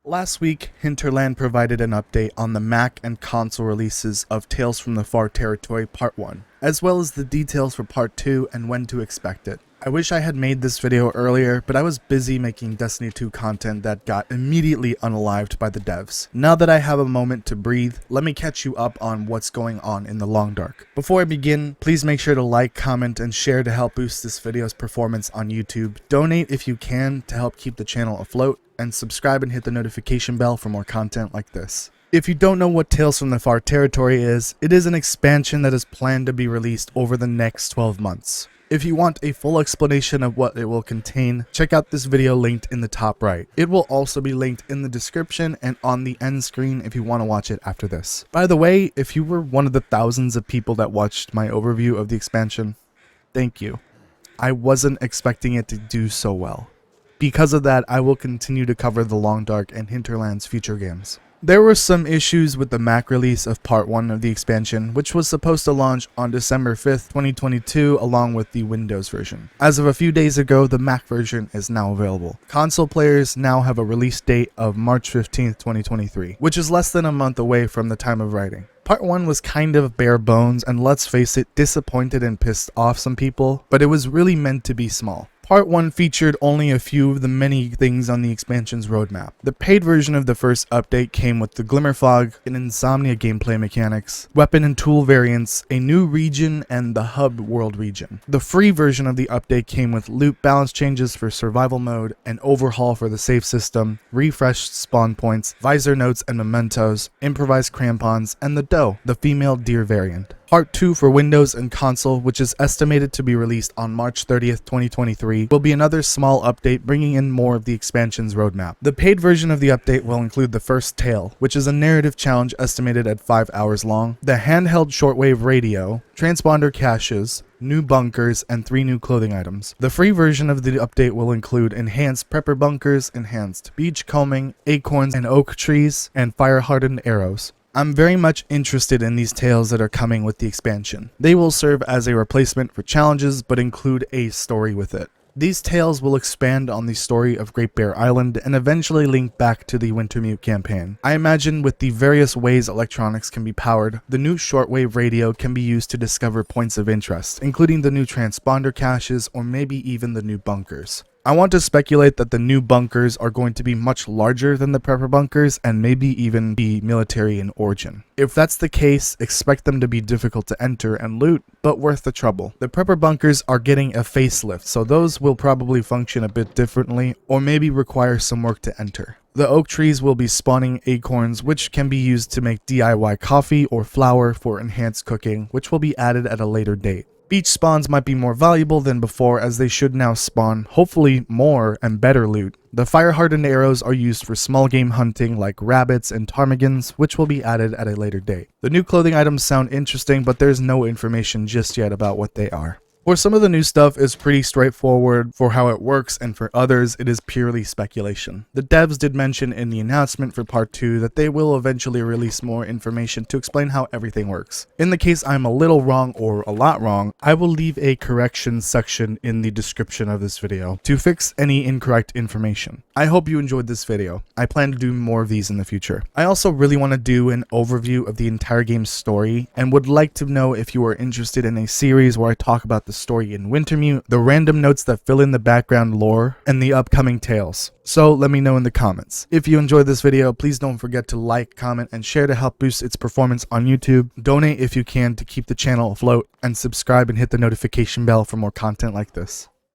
Last week, Hinterland provided an update on the Mac and console releases of Tales from the Far Territory Part 1, as well as the details for Part 2 and when to expect it. I wish I had made this video earlier, but I was busy making Destiny 2 content that got immediately unalived by the devs. Now that I have a moment to breathe, let me catch you up on what's going on in the Long Dark. Before I begin, please make sure to like, comment, and share to help boost this video's performance on YouTube. Donate if you can to help keep the channel afloat, and subscribe and hit the notification bell for more content like this. If you don't know what Tales from the Far Territory is, it is an expansion that is planned to be released over the next 12 months. If you want a full explanation of what it will contain, check out this video linked in the top right. It will also be linked in the description and on the end screen if you want to watch it after this. By the way, if you were one of the thousands of people that watched my overview of the expansion, thank you. I wasn't expecting it to do so well. Because of that, I will continue to cover the Long Dark and Hinterland's future games. There were some issues with the Mac release of Part 1 of the expansion, which was supposed to launch on December 5th, 2022 along with the Windows version. As of a few days ago, the Mac version is now available. Console players now have a release date of March 15th, 2023, which is less than a month away from the time of writing. Part 1 was kind of bare bones and, let's face it, disappointed and pissed off some people, but it was really meant to be small. Part 1 featured only a few of the many things on the expansion's roadmap. The paid version of the first update came with the Glimmer Fog and Insomnia gameplay mechanics, weapon and tool variants, a new region, and the hub world region. The free version of the update came with loot balance changes for survival mode, an overhaul for the save system, refreshed spawn points, visor notes and mementos, improvised crampons, and the doe, the female deer variant. Part 2 for Windows and console, which is estimated to be released on March 30th, 2023, will be another small update bringing in more of the expansion's roadmap. The paid version of the update will include the first tale, which is a narrative challenge estimated at 5 hours long, the handheld shortwave radio, transponder caches, new bunkers, and 3 new clothing items. The free version of the update will include enhanced prepper bunkers, enhanced beach combing, acorns and oak trees, and fire-hardened arrows. I'm very much interested in these tales that are coming with the expansion. They will serve as a replacement for challenges, but include a story with it. These tales will expand on the story of Great Bear Island and eventually link back to the Wintermute campaign. I imagine with the various ways electronics can be powered, the new shortwave radio can be used to discover points of interest, including the new transponder caches or maybe even the new bunkers. I want to speculate that the new bunkers are going to be much larger than the prepper bunkers and maybe even be military in origin. If that's the case, expect them to be difficult to enter and loot, but worth the trouble. The prepper bunkers are getting a facelift, so those will probably function a bit differently or maybe require some work to enter. The oak trees will be spawning acorns, which can be used to make DIY coffee or flour for enhanced cooking, which will be added at a later date. Beach spawns might be more valuable than before as they should now spawn, hopefully, more and better loot. The fire-hardened arrows are used for small game hunting like rabbits and ptarmigans, which will be added at a later date. The new clothing items sound interesting, but there's no information just yet about what they are. For some of the new stuff is pretty straightforward for how it works, and for others it is purely speculation. The devs did mention in the announcement for Part 2 that they will eventually release more information to explain how everything works. In the case I'm a little wrong or a lot wrong, I will leave a corrections section in the description of this video to fix any incorrect information. I hope you enjoyed this video. I plan to do more of these in the future. I also really want to do an overview of the entire game's story and would like to know if you are interested in a series where I talk about the story in Wintermute, the random notes that fill in the background lore, and the upcoming tales. So let me know in the comments. If you enjoyed this video, please don't forget to like, comment, and share to help boost its performance on YouTube. Donate if you can to keep the channel afloat, and subscribe and hit the notification bell for more content like this.